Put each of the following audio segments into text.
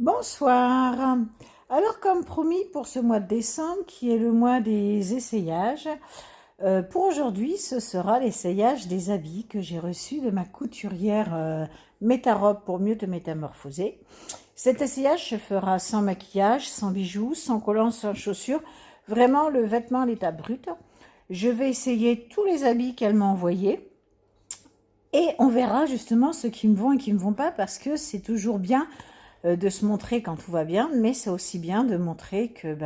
Bonsoir. Alors comme promis pour ce mois de décembre qui est le mois des essayages, pour aujourd'hui ce sera l'essayage des habits que j'ai reçus de ma couturière Métarobe pour mieux te métamorphoser. Cet essayage se fera sans maquillage, sans bijoux, sans collants, sans chaussures, vraiment le vêtement à l'état brut. Je vais essayer tous les habits qu'elle m'a envoyés. Et on verra justement ceux qui me vont et qui ne me vont pas parce que c'est toujours bien de se montrer quand tout va bien, mais c'est aussi bien de montrer que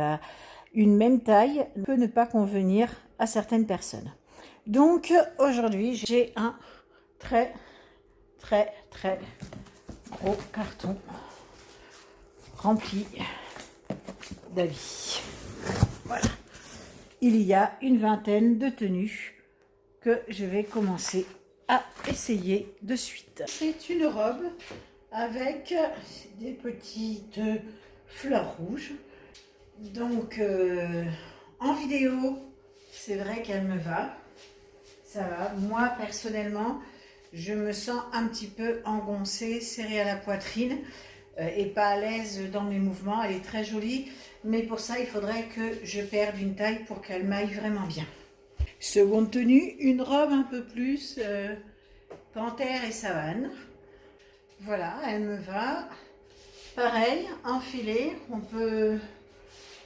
une même taille peut ne pas convenir à certaines personnes. Donc aujourd'hui, j'ai un très gros carton rempli d'habits. Voilà. Il y a une vingtaine de tenues que je vais commencer à essayer de suite. C'est une robe avec des petites fleurs rouges. Donc en vidéo, c'est vrai qu'elle me va. Ça va. Moi, personnellement, je me sens un petit peu engoncée, serrée à la poitrine et pas à l'aise dans mes mouvements. Elle est très jolie, mais pour ça, il faudrait que je perde une taille pour qu'elle m'aille vraiment bien. Seconde tenue, une robe un peu plus panthère et savane. Voilà, elle me va. Pareil, enfilée, on peut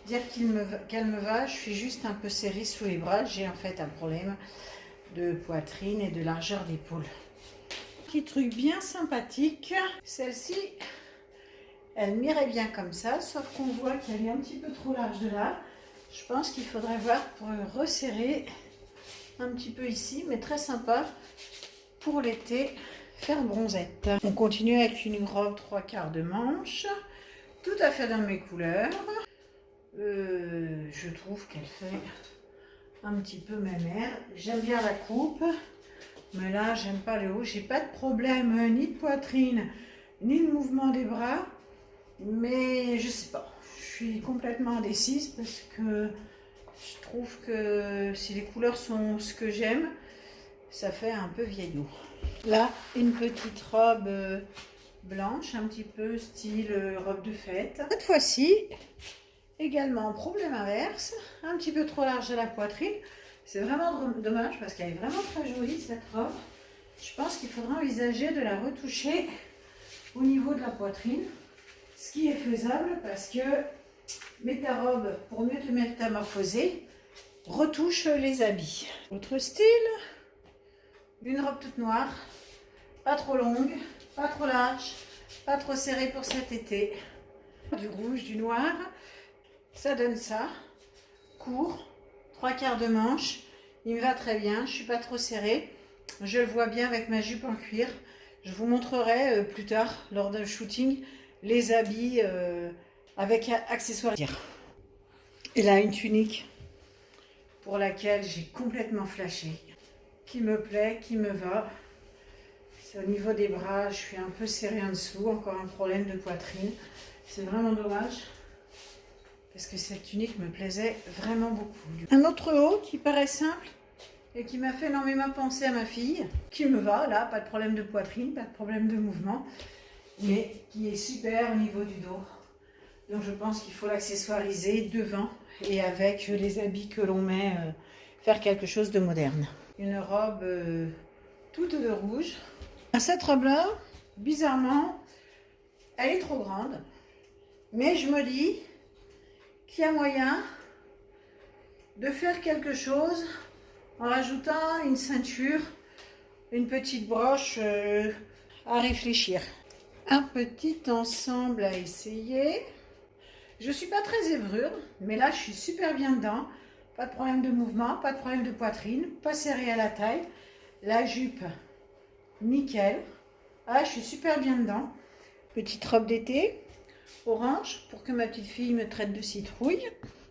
dire qu'elle me va. Je suis juste un peu serrée sous les bras. J'ai en fait un problème de poitrine et de largeur d'épaule. Petit truc bien sympathique. Celle-ci, elle m'irait bien comme ça, sauf qu'on voit qu'elle est un petit peu trop large de là. Je pense qu'il faudrait voir pour resserrer un petit peu ici, mais très sympa pour l'été, faire bronzette. On continue avec une robe 3/4 de manche, tout à fait dans mes couleurs. Je trouve qu'elle fait un petit peu ma mère. J'aime bien la coupe, mais là j'aime pas le haut. J'ai pas de problème ni de poitrine ni de mouvement des bras, mais je sais pas, je suis complètement indécise parce que je trouve que si les couleurs sont ce que j'aime, ça fait un peu vieillot. Là, une petite robe blanche, un petit peu style robe de fête. Cette fois-ci, également problème inverse, un petit peu trop large à la poitrine. C'est vraiment dommage parce qu'elle est vraiment très jolie cette robe. Je pense qu'il faudra envisager de la retoucher au niveau de la poitrine, ce qui est faisable parce que Métarobe pour mieux te métamorphoser retouche les habits. Autre style, une robe toute noire, pas trop longue, pas trop large, pas trop serrée pour cet été. Du rouge, du noir, ça donne ça. Court, 3/4 de manche, il me va très bien, je suis pas trop serrée. Je le vois bien avec ma jupe en cuir. Je vous montrerai plus tard, lors d'un shooting, les habits avec accessoires. Et là, une tunique pour laquelle j'ai complètement flashé, qui me plaît, qui me va. C'est au niveau des bras, je suis un peu serrée en dessous, encore un problème de poitrine. C'est vraiment dommage, parce que cette tunique me plaisait vraiment beaucoup. Un autre haut qui paraît simple et qui m'a fait énormément penser à ma fille, qui me va, là, pas de problème de poitrine, pas de problème de mouvement, mais qui est super au niveau du dos. Donc je pense qu'il faut l'accessoiriser devant et avec les habits que l'on met, faire quelque chose de moderne. Une robe toute de rouge. Cette robe-là, bizarrement, elle est trop grande, mais je me dis qu'il y a moyen de faire quelque chose en rajoutant une ceinture, une petite broche à réfléchir. Un petit ensemble à essayer. Je ne suis pas très zébrure, mais là je suis super bien dedans. Pas de problème de mouvement, pas de problème de poitrine, pas serré à la taille. La jupe, nickel. Ah, je suis super bien dedans. Petite robe d'été, orange, pour que ma petite fille me traite de citrouille.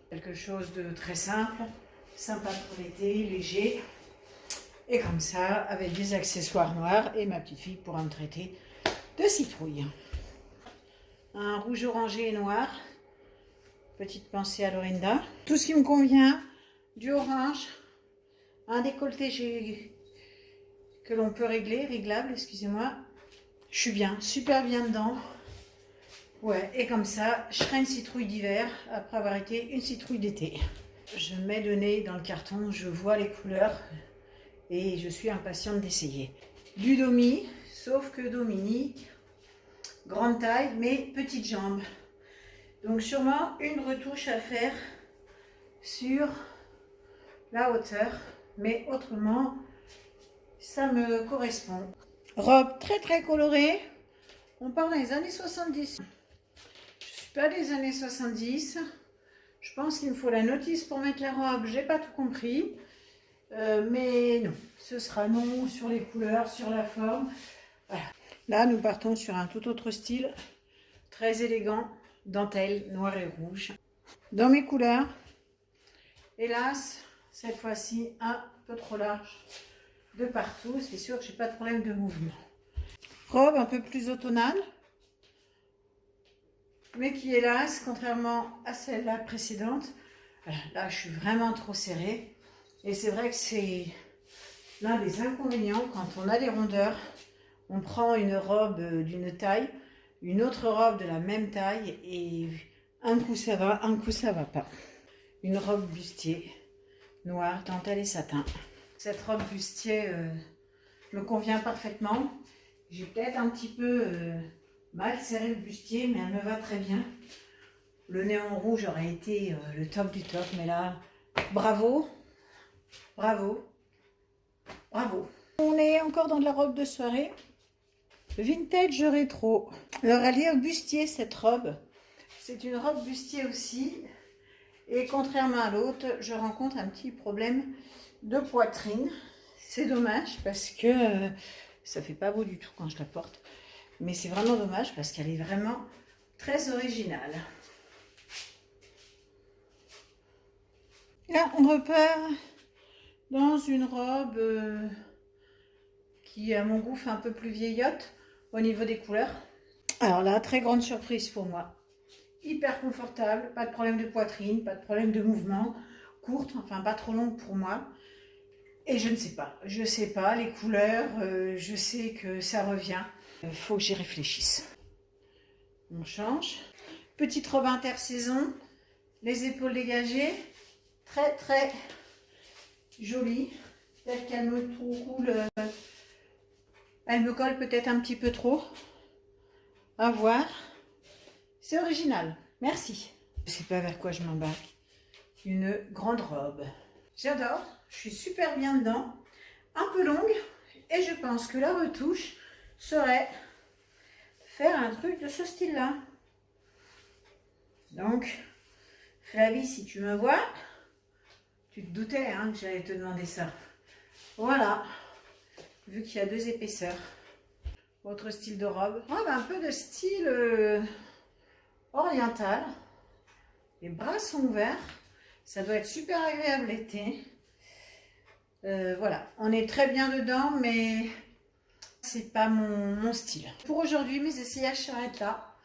Quelque chose de très simple, sympa pour l'été, léger. Et comme ça, avec des accessoires noirs, et ma petite fille pourra me traiter de citrouille. Un rouge orangé et noir. Petite pensée à Lorinda. Tout ce qui me convient, du orange, un décolleté que l'on peut réglable, excusez-moi. Je suis bien, super bien dedans. Ouais, et comme ça, je serai une citrouille d'hiver après avoir été une citrouille d'été. Je mets le nez dans le carton, je vois les couleurs et je suis impatiente d'essayer. Du Domi, sauf que Domini, grande taille mais petites jambes. Donc sûrement une retouche à faire sur la hauteur, mais autrement, ça me correspond. Robe très très colorée, on parle des années 70. Je suis pas des années 70. Je pense qu'il me faut la notice pour mettre la robe, j'ai pas tout compris. Mais non, ce sera non sur les couleurs, sur la forme. Voilà. Là, nous partons sur un tout autre style, très élégant, dentelle, noir et rouge. Dans mes couleurs, hélas, cette fois-ci, un peu trop large de partout. C'est sûr que j'ai pas de problème de mouvement. Robe un peu plus automnale, mais qui, hélas, contrairement à celle-là précédente, là, je suis vraiment trop serrée. Et c'est vrai que c'est l'un des inconvénients quand on a des rondeurs. On prend une robe d'une taille, une autre robe de la même taille et un coup ça va, un coup ça va pas. Une robe bustier, noire, dentelle et satin. Cette robe bustier me convient parfaitement. J'ai peut-être un petit peu mal serré le bustier, mais elle me va très bien. Le néon rouge aurait été le top du top, mais là, bravo, bravo, bravo. On est encore dans de la robe de soirée. Vintage rétro. Alors elle est au bustier cette robe. C'est une robe bustier aussi. Et contrairement à l'autre, je rencontre un petit problème de poitrine. C'est dommage parce que ça fait pas beau du tout quand je la porte. Mais c'est vraiment dommage parce qu'elle est vraiment très originale. Là, on repart dans une robe qui, à mon goût, fait un peu plus vieillotte au niveau des couleurs. Alors là, très grande surprise pour moi. Hyper confortable, pas de problème de poitrine, pas de problème de mouvement, courte, enfin pas trop longue pour moi. Et je ne sais pas, les couleurs, je sais que ça revient. Il faut que j'y réfléchisse. On change. Petite robe intersaison, les épaules dégagées, très très jolie. Peut-être qu'elle me roule, elle me colle peut-être un petit peu trop. À voir. C'est original. Merci. Je ne sais pas vers quoi je m'embarque. Une grande robe. J'adore. Je suis super bien dedans. Un peu longue. Et je pense que la retouche serait faire un truc de ce style-là. Donc, Flavie, si tu me vois, tu te doutais hein, que j'allais te demander ça. Voilà. Vu qu'il y a deux épaisseurs. Autre style de robe. Oh, un peu de style oriental. Les bras sont ouverts. Ça doit être super agréable l'été. Voilà. On est très bien dedans, mais c'est pas mon style. Pour aujourd'hui, mes essayages s'arrêtent là.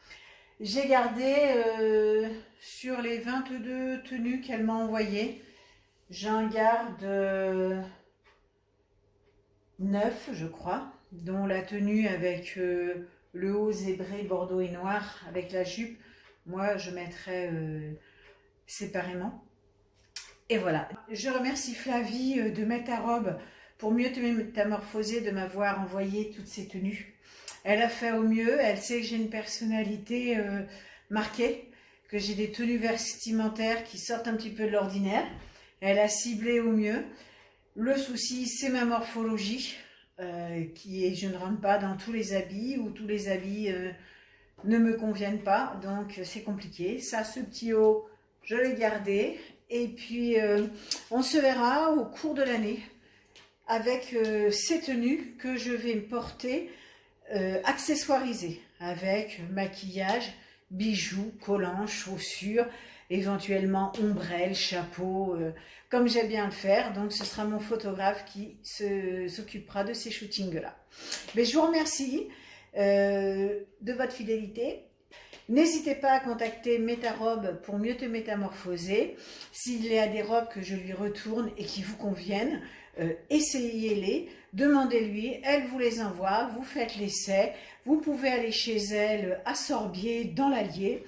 J'ai gardé sur les 22 tenues qu'elle m'a envoyées. J'en garde 9, je crois, dont la tenue avec le haut zébré bordeaux et noir avec la jupe. Moi, je mettrais séparément. Et voilà. Je remercie Flavie de mettre ta robe pour mieux te métamorphoser, de m'avoir envoyé toutes ces tenues. Elle a fait au mieux. Elle sait que j'ai une personnalité marquée, que j'ai des tenues vestimentaires qui sortent un petit peu de l'ordinaire. Elle a ciblé au mieux. Le souci, c'est ma morphologie, qui est, je ne rentre pas dans tous les habits ou tous les habits ne me conviennent pas, donc c'est compliqué. Ça, ce petit haut, je l'ai gardé. Et puis, on se verra au cours de l'année avec ces tenues que je vais porter accessoirisées, avec maquillage, bijoux, collants, chaussures, éventuellement ombrelle, chapeau, comme j'aime bien le faire. Donc ce sera mon photographe qui s'occupera de ces shootings-là. Mais je vous remercie de votre fidélité. N'hésitez pas à contacter Métarobe pour mieux te métamorphoser. S'il y a des robes que je lui retourne et qui vous conviennent, essayez-les. demandez-lui, elle vous les envoie, vous faites l'essai, vous pouvez aller chez elle à Sorbier dans l'Allier.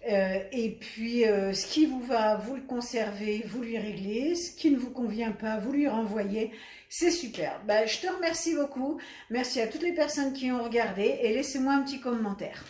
Et puis ce qui vous va, vous le conservez, vous lui réglez, ce qui ne vous convient pas, vous lui renvoyez, c'est super. Ben, je te remercie beaucoup, merci à toutes les personnes qui ont regardé et laissez-moi un petit commentaire.